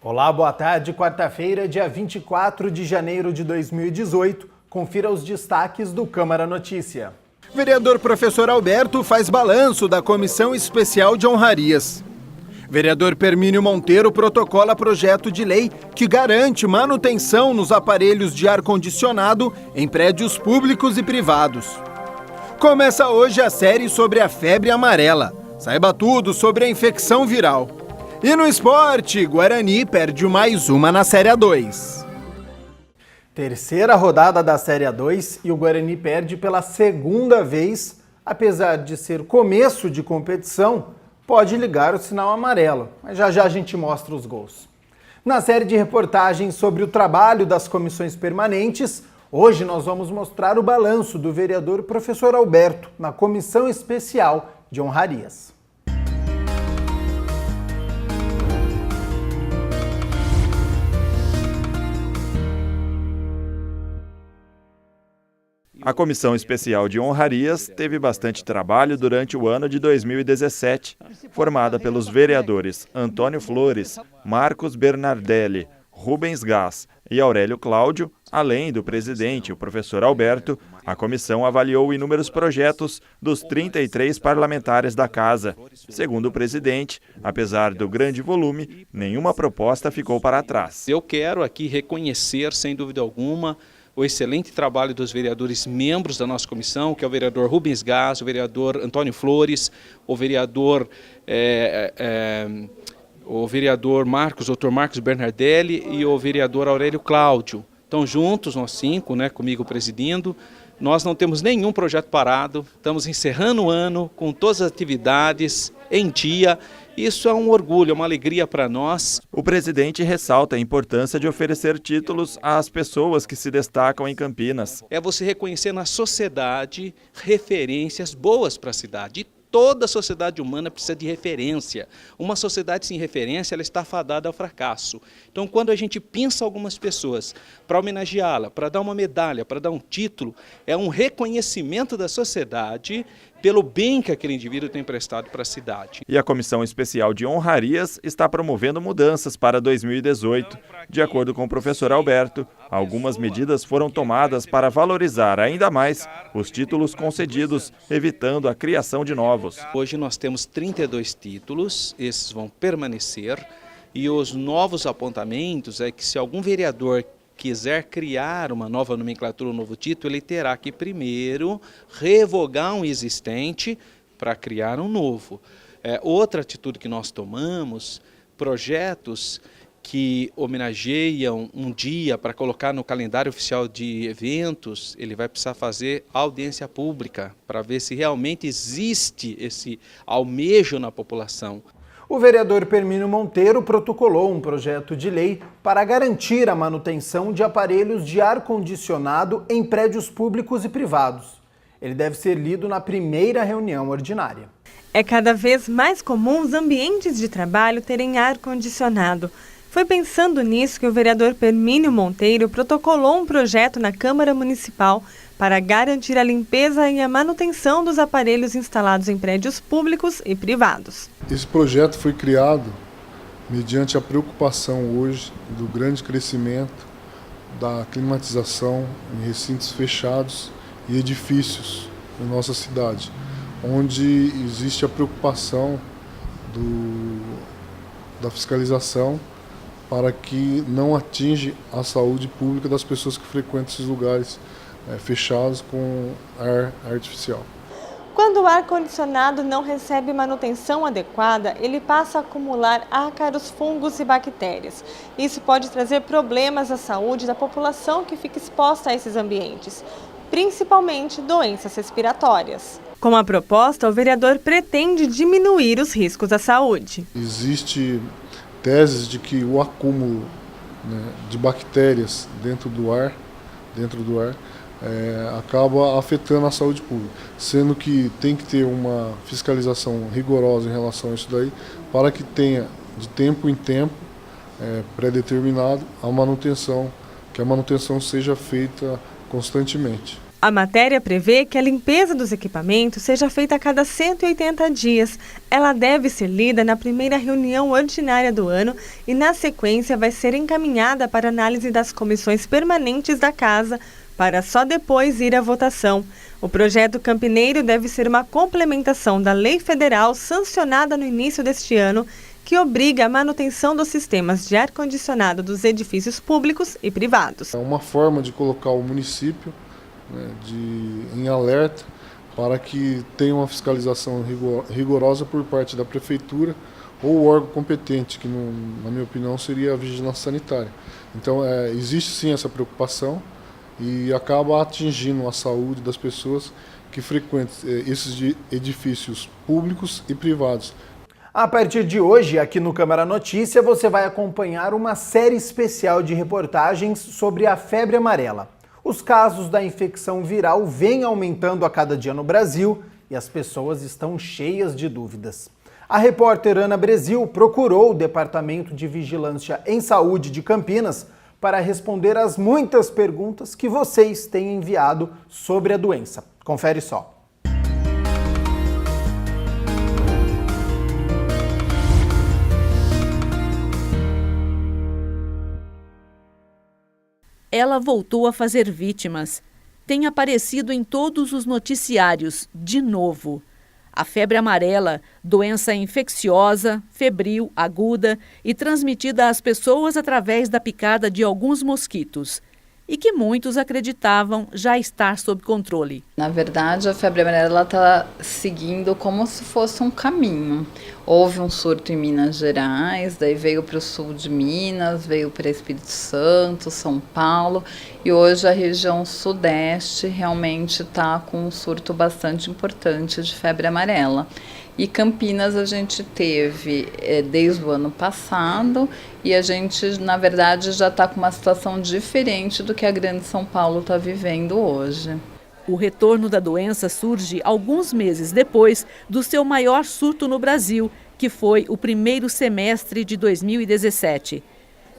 Olá, boa tarde. Quarta-feira, dia 24 de janeiro de 2018. Confira os destaques do Câmara Notícia. Vereador professor Alberto faz balanço da Comissão Especial de Honrarias. Vereador Permínio Monteiro protocola projeto de lei que garante manutenção nos aparelhos de ar-condicionado em prédios públicos e privados. Começa hoje a série sobre a febre amarela. Saiba tudo sobre a infecção viral. E no esporte, Guarani perde mais uma na Série A2. Terceira rodada da Série A2 e o Guarani perde pela segunda vez. Apesar de ser começo de competição, pode ligar o sinal amarelo. Mas já já a gente mostra os gols. Na série de reportagens sobre o trabalho das comissões permanentes, hoje nós vamos mostrar o balanço do vereador professor Alberto na Comissão Especial de Honrarias. A Comissão Especial de Honrarias teve bastante trabalho durante o ano de 2017, formada pelos vereadores Antônio Flores, Marcos Bernardelli, Rubens Gás e Aurélio Cláudio, além do presidente, o professor Alberto. A comissão avaliou inúmeros projetos dos 33 parlamentares da casa. Segundo o presidente, apesar do grande volume, nenhuma proposta ficou para trás. Eu quero aqui reconhecer, sem dúvida alguma, o excelente trabalho dos vereadores membros da nossa comissão, que é o vereador Rubens Gás, o vereador Antônio Flores, o vereador Marcos, Dr. Marcos Bernardelli e o vereador Aurélio Cláudio. Então, juntos, nós cinco, comigo presidindo, nós não temos nenhum projeto parado, estamos encerrando o ano com todas as atividades em dia. Isso é um orgulho, é uma alegria para nós. O presidente ressalta a importância de oferecer títulos às pessoas que se destacam em Campinas. É você reconhecer na sociedade referências boas para a cidade. Toda sociedade humana precisa de referência. Uma sociedade sem referência, ela está fadada ao fracasso. Então, quando a gente pensa algumas pessoas para homenageá-la, para dar uma medalha, para dar um título, é um reconhecimento da sociedade pelo bem que aquele indivíduo tem prestado para a cidade. E a Comissão Especial de Honrarias está promovendo mudanças para 2018. De acordo com o professor Alberto, algumas medidas foram tomadas para valorizar ainda mais os títulos concedidos, evitando a criação de novos. Hoje nós temos 32 títulos, esses vão permanecer, e os novos apontamentos é que se algum vereador quiser criar uma nova nomenclatura, um novo título, ele terá que primeiro revogar um existente para criar um novo. Outra atitude que nós tomamos, projetos que homenageiam um dia para colocar no calendário oficial de eventos, ele vai precisar fazer audiência pública para ver se realmente existe esse almejo na população. O vereador Permínio Monteiro protocolou um projeto de lei para garantir a manutenção de aparelhos de ar-condicionado em prédios públicos e privados. Ele deve ser lido na primeira reunião ordinária. É cada vez mais comum os ambientes de trabalho terem ar-condicionado. Foi pensando nisso que o vereador Permínio Monteiro protocolou um projeto na Câmara Municipal para garantir a limpeza e a manutenção dos aparelhos instalados em prédios públicos e privados. Esse projeto foi criado mediante a preocupação hoje do grande crescimento da climatização em recintos fechados e edifícios em nossa cidade, onde existe a preocupação da fiscalização para que não atinja a saúde pública das pessoas que frequentam esses lugares fechados com ar artificial. Quando o ar-condicionado não recebe manutenção adequada, ele passa a acumular ácaros, fungos e bactérias. Isso pode trazer problemas à saúde da população que fica exposta a esses ambientes, principalmente doenças respiratórias. Com a proposta, o vereador pretende diminuir os riscos à saúde. Existe teses de que o acúmulo de bactérias dentro do ar acaba afetando a saúde pública, sendo que tem que ter uma fiscalização rigorosa em relação a isso daí, para que tenha de tempo em tempo pré-determinado a manutenção, que a manutenção seja feita constantemente. A matéria prevê que a limpeza dos equipamentos seja feita a cada 180 dias. Ela deve ser lida na primeira reunião ordinária do ano e, na sequência, vai ser encaminhada para análise das comissões permanentes da Casa, para só depois ir à votação. O projeto Campineiro deve ser uma complementação da lei federal sancionada no início deste ano, que obriga a manutenção dos sistemas de ar-condicionado dos edifícios públicos e privados. É uma forma de colocar o município em alerta para que tenha uma fiscalização rigorosa por parte da prefeitura ou o órgão competente, que na minha opinião seria a vigilância sanitária. Então existe sim essa preocupação e acaba atingindo a saúde das pessoas que frequentam esses edifícios públicos e privados. A partir de hoje, aqui no Câmara Notícia, você vai acompanhar uma série especial de reportagens sobre a febre amarela. Os casos da infecção viral vêm aumentando a cada dia no Brasil e as pessoas estão cheias de dúvidas. A repórter Ana Brasil procurou o Departamento de Vigilância em Saúde de Campinas para responder às muitas perguntas que vocês têm enviado sobre a doença. Confere só. Ela voltou a fazer vítimas. Tem aparecido em todos os noticiários, de novo. A febre amarela, doença infecciosa, febril, aguda e transmitida às pessoas através da picada de alguns mosquitos. E que muitos acreditavam já estar sob controle. Na verdade, a febre amarela está seguindo como se fosse um caminho. Houve um surto em Minas Gerais, daí veio para o sul de Minas, veio para Espírito Santo, São Paulo, e hoje a região sudeste realmente está com um surto bastante importante de febre amarela. E Campinas a gente teve desde o ano passado e a gente, na verdade, já está com uma situação diferente do que a Grande São Paulo está vivendo hoje. O retorno da doença surge alguns meses depois do seu maior surto no Brasil, que foi o primeiro semestre de 2017.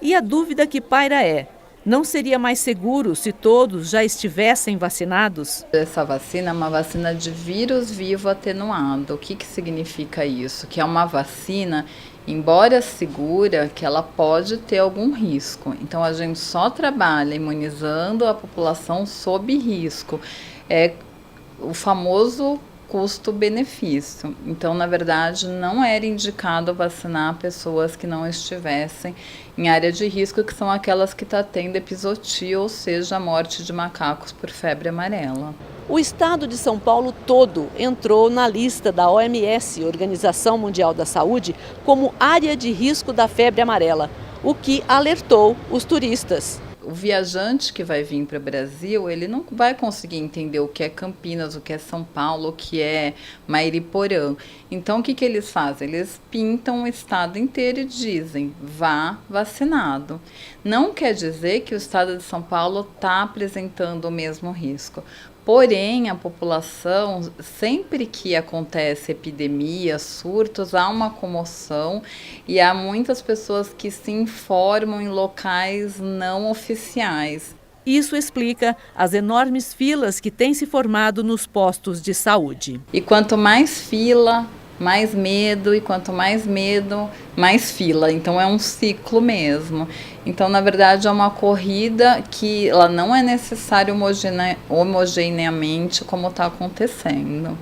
E a dúvida que paira é: não seria mais seguro se todos já estivessem vacinados? Essa vacina é uma vacina de vírus vivo atenuado. O que significa isso? Que é uma vacina, embora segura, que ela pode ter algum risco. Então a gente só trabalha imunizando a população sob risco. É o famoso custo-benefício. Então, na verdade, não era indicado vacinar pessoas que não estivessem em área de risco, que são aquelas que estão tendo epizotia, ou seja, a morte de macacos por febre amarela. O estado de São Paulo todo entrou na lista da OMS, Organização Mundial da Saúde, como área de risco da febre amarela, o que alertou os turistas. O viajante que vai vir para o Brasil, ele não vai conseguir entender o que é Campinas, o que é São Paulo, o que é Mairiporã. Então, o que eles fazem? Eles pintam o estado inteiro e dizem: vá vacinado. Não quer dizer que o estado de São Paulo está apresentando o mesmo risco. Porém, a população, sempre que acontece epidemia, surtos, há uma comoção e há muitas pessoas que se informam em locais não oficiais. Isso explica as enormes filas que têm se formado nos postos de saúde. E quanto mais fila, mais medo, e quanto mais medo, mais fila. Então é um ciclo mesmo. Então, na verdade, é uma corrida que ela não é necessária homogeneamente como está acontecendo.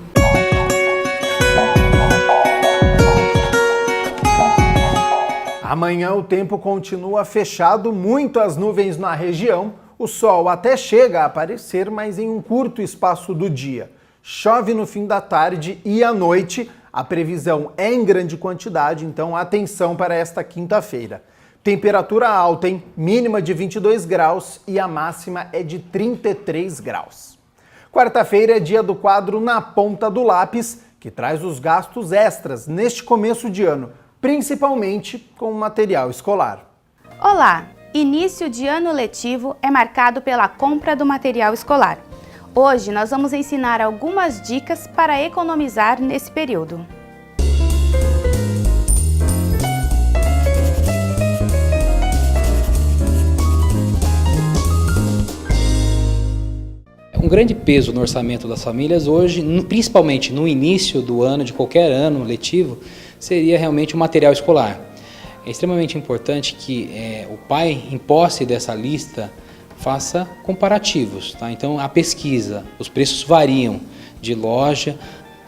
Amanhã o tempo continua fechado, muitas nuvens na região. O sol até chega a aparecer, mas em um curto espaço do dia. Chove no fim da tarde e à noite. A previsão é em grande quantidade, então atenção para esta quinta-feira. Temperatura alta, hein? Mínima de 22 graus e a máxima é de 33 graus. Quarta-feira é dia do quadro Na Ponta do Lápis, que traz os gastos extras neste começo de ano, principalmente com material escolar. Olá, Início de ano letivo é marcado pela compra do material escolar. Hoje nós vamos ensinar algumas dicas para economizar nesse período. Um grande peso no orçamento das famílias hoje, principalmente no início do ano, de qualquer ano letivo, seria realmente o material escolar. É extremamente importante que o pai, em posse dessa lista, faça comparativos. Tá? Então, a pesquisa, os preços variam de loja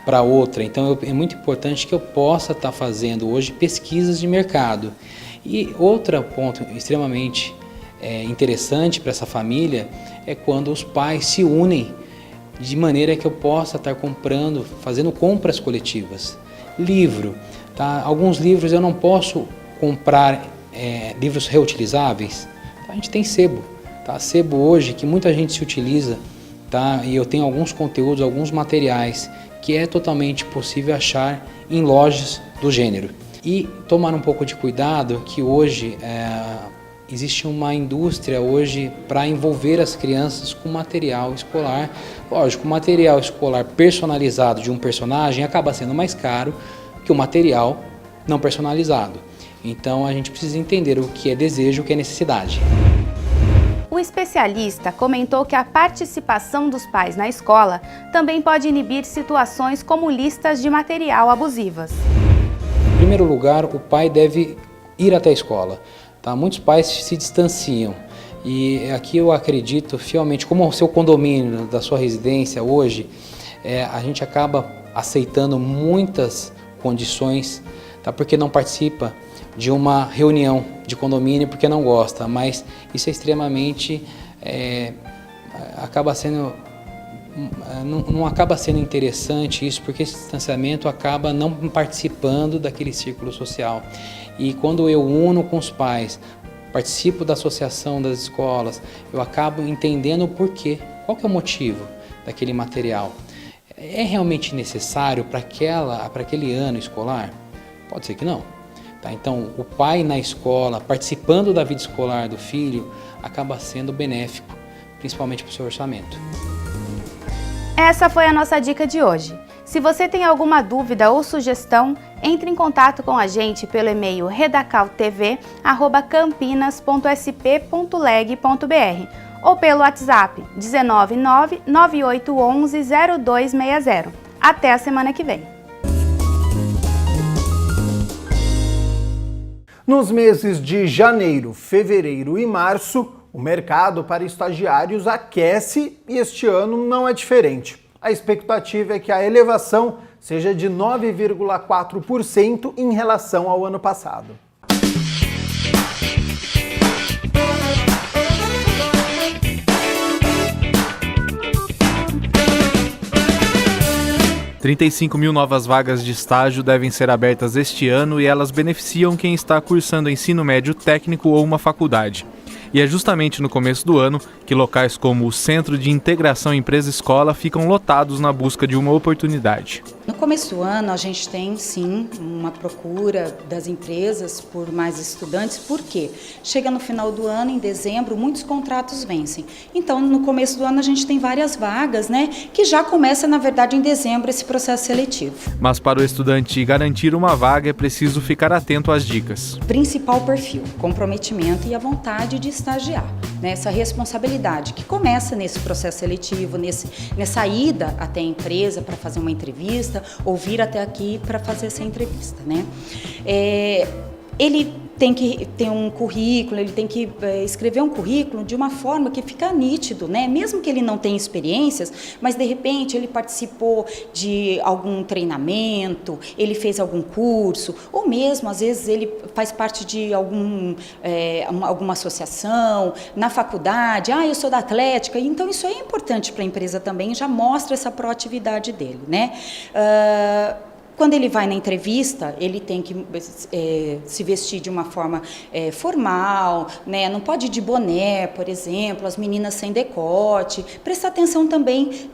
para outra. Então, é muito importante que eu possa estar fazendo hoje pesquisas de mercado. E outro ponto extremamente interessante para essa família é quando os pais se unem de maneira que eu possa estar comprando, fazendo compras coletivas. Livro. Tá? Alguns livros eu não posso comprar livros reutilizáveis. A gente tem sebo, tá? Sebo hoje que muita gente se utiliza, tá? E eu tenho alguns conteúdos, alguns materiais que é totalmente possível achar em lojas do gênero. E tomar um pouco de cuidado que hoje existe uma indústria hoje para envolver as crianças com material escolar. Lógico, o material escolar personalizado de um personagem acaba sendo mais caro que o material não personalizado. Então a gente precisa entender o que é desejo e o que é necessidade. O especialista comentou que a participação dos pais na escola também pode inibir situações como listas de material abusivas. Em primeiro lugar, o pai deve ir até a escola. Tá? Muitos pais se distanciam e aqui eu acredito fielmente, como o seu condomínio da sua residência hoje, a gente acaba aceitando muitas condições, tá? Porque não participa de uma reunião de condomínio porque não gosta, mas isso é extremamente, não acaba sendo interessante isso, porque esse distanciamento acaba não participando daquele círculo social. E quando eu uno com os pais, participo da associação das escolas, eu acabo entendendo o porquê, qual que é o motivo daquele material. É realmente necessário para aquele ano escolar? Pode ser que não. Tá? Então, o pai na escola, participando da vida escolar do filho, acaba sendo benéfico, principalmente para o seu orçamento. Essa foi a nossa dica de hoje. Se você tem alguma dúvida ou sugestão, entre em contato com a gente pelo e-mail redacaltv@campinas.sp.leg.br ou pelo WhatsApp 19998110260. Até a semana que vem! Nos meses de janeiro, fevereiro e março, o mercado para estagiários aquece e este ano não é diferente. A expectativa é que a elevação seja de 9,4% em relação ao ano passado. R$ 35 mil novas vagas de estágio devem ser abertas este ano e elas beneficiam quem está cursando ensino médio técnico ou uma faculdade. E é justamente no começo do ano que locais como o Centro de Integração Empresa-Escola ficam lotados na busca de uma oportunidade. No começo do ano, a gente tem, sim, uma procura das empresas por mais estudantes. Por quê? Chega no final do ano, em dezembro, muitos contratos vencem. Então, no começo do ano, a gente tem várias vagas, né, que já começa, na verdade, em dezembro, esse processo seletivo. Mas para o estudante garantir uma vaga, é preciso ficar atento às dicas. Principal perfil, comprometimento e a vontade de estagiar, né, essa responsabilidade que começa nesse processo seletivo, nessa ida até a empresa para fazer uma entrevista, ou vir até aqui para fazer essa entrevista, né? Ele tem que ter um currículo, ele tem que escrever um currículo de uma forma que fica nítido, né? Mesmo que ele não tenha experiências, mas de repente ele participou de algum treinamento, ele fez algum curso, ou mesmo às vezes ele faz parte de alguma associação, na faculdade, eu sou da Atlética, então isso é importante para a empresa também, já mostra essa proatividade dele, né? Quando ele vai na entrevista, ele tem que se vestir de uma forma formal, né? Não pode ir de boné, por exemplo, as meninas sem decote. Prestar atenção também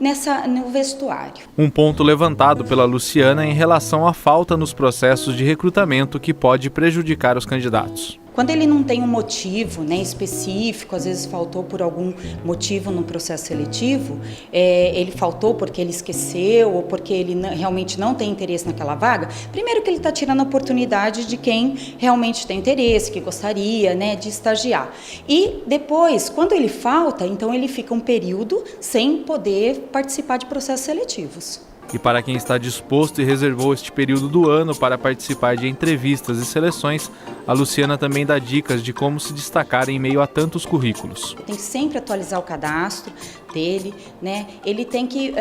no vestuário. Um ponto levantado pela Luciana é em relação à falta nos processos de recrutamento que pode prejudicar os candidatos. Quando ele não tem um motivo, né, específico, às vezes faltou por algum motivo no processo seletivo, ele faltou porque ele esqueceu ou porque ele realmente não tem interesse naquela vaga, primeiro que ele está tirando a oportunidade de quem realmente tem interesse, que gostaria, né, de estagiar. E depois, quando ele falta, então ele fica um período sem poder participar de processos seletivos. E para quem está disposto e reservou este período do ano para participar de entrevistas e seleções, a Luciana também dá dicas de como se destacar em meio a tantos currículos. Tem que sempre atualizar o cadastro dele, né? Ele tem que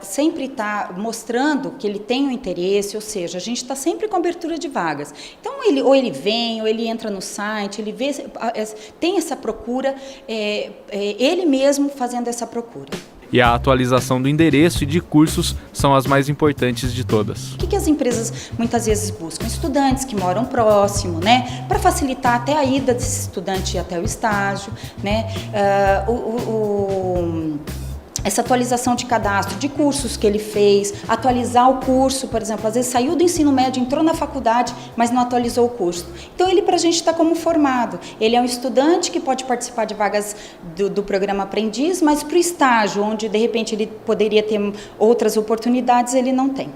sempre estar mostrando que ele tem um interesse, ou seja, a gente está sempre com abertura de vagas. Então, ou ele vem, ou ele entra no site, ele vê, tem essa procura, ele mesmo fazendo essa procura. E a atualização do endereço e de cursos são as mais importantes de todas. O que as empresas muitas vezes buscam? Estudantes que moram próximo, né? Para facilitar até a ida desse estudante até o estágio, né? Essa atualização de cadastro, de cursos que ele fez, atualizar o curso, por exemplo, às vezes saiu do ensino médio, entrou na faculdade, mas não atualizou o curso. Então ele, para a gente, está como formado. Ele é um estudante que pode participar de vagas do programa Aprendiz, mas para o estágio, onde de repente ele poderia ter outras oportunidades, ele não tem.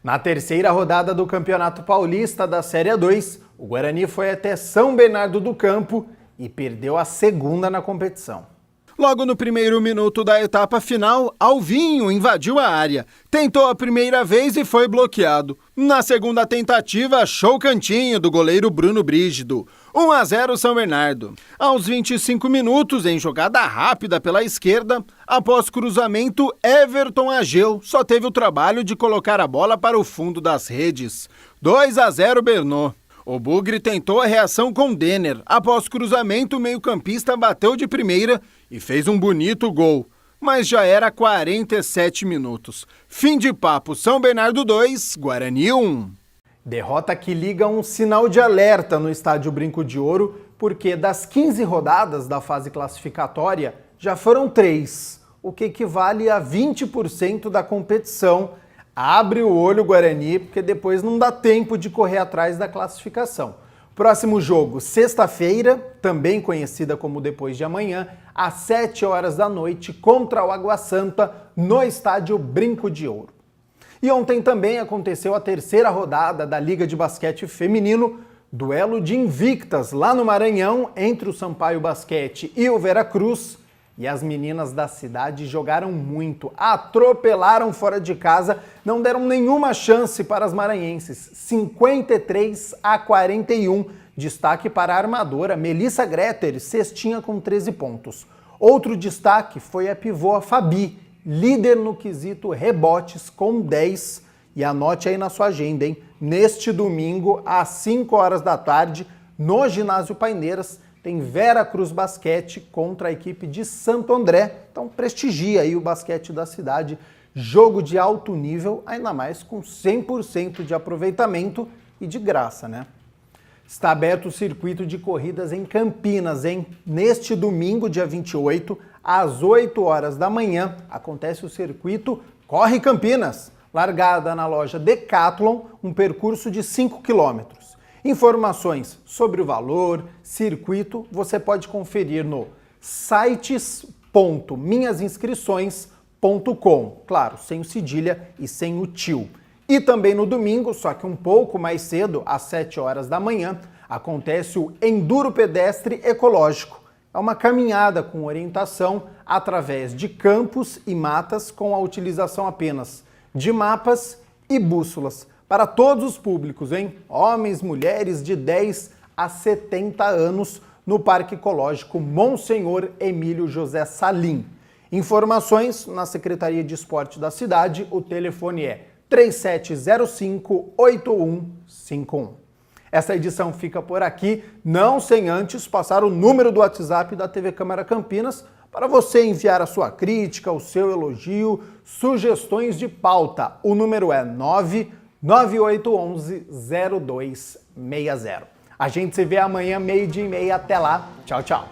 Na terceira rodada do Campeonato Paulista da Série A2, o Guarani foi até São Bernardo do Campo e perdeu a segunda na competição. Logo no primeiro minuto da etapa final, Alvinho invadiu a área. Tentou a primeira vez e foi bloqueado. Na segunda tentativa, achou o cantinho do goleiro Bruno Brígido. 1-0 São Bernardo. Aos 25 minutos, em jogada rápida pela esquerda, após cruzamento, Everton Ageu só teve o trabalho de colocar a bola para o fundo das redes. 2-0 Bernô. O Bugre tentou a reação com Denner. Após cruzamento, o meio-campista bateu de primeira e fez um bonito gol. Mas já era 47 minutos. Fim de papo, São Bernardo 2, Guarani 1. Derrota que liga um sinal de alerta no estádio Brinco de Ouro, porque das 15 rodadas da fase classificatória, já foram 3, o que equivale a 20% da competição. Abre o olho, Guarani, porque depois não dá tempo de correr atrás da classificação. Próximo jogo, sexta-feira, também conhecida como depois de amanhã, às 7 horas da noite, contra o Água Santa, no estádio Brinco de Ouro. E ontem também aconteceu a terceira rodada da Liga de Basquete Feminino, duelo de invictas lá no Maranhão, entre o Sampaio Basquete e o Veracruz. E as meninas da cidade jogaram muito, atropelaram fora de casa, não deram nenhuma chance para as maranhenses, 53-41, destaque para a armadora Melissa Greter, cestinha com 13 pontos. Outro destaque foi a pivô Fabi, líder no quesito rebotes com 10, e anote aí na sua agenda, hein? Neste domingo, às 5 horas da tarde, no Ginásio Paineiras, tem Veracruz Basquete contra a equipe de Santo André. Então prestigia aí o basquete da cidade. Jogo de alto nível, ainda mais com 100% de aproveitamento e de graça, né? Está aberto o circuito de corridas em Campinas, hein? Neste domingo, dia 28, às 8 horas da manhã, acontece o circuito Corre Campinas. Largada na loja Decathlon, um percurso de 5 quilômetros. Informações sobre o valor, circuito, você pode conferir no sites.minhasinscrições.com, claro, sem o cedilha e sem o tio. E também no domingo, só que um pouco mais cedo, às 7 horas da manhã, acontece o Enduro Pedestre Ecológico. É uma caminhada com orientação através de campos e matas com a utilização apenas de mapas e bússolas. Para todos os públicos, hein? Homens, mulheres de 10 a 70 anos no Parque Ecológico Monsenhor Emílio José Salim. Informações na Secretaria de Esporte da cidade, o telefone é 3705-8151. Essa edição fica por aqui, não sem antes passar o número do WhatsApp da TV Câmara Campinas para você enviar a sua crítica, o seu elogio, sugestões de pauta. O número é 9811-0260. A gente se vê amanhã, 12:30. Até lá. Tchau, tchau.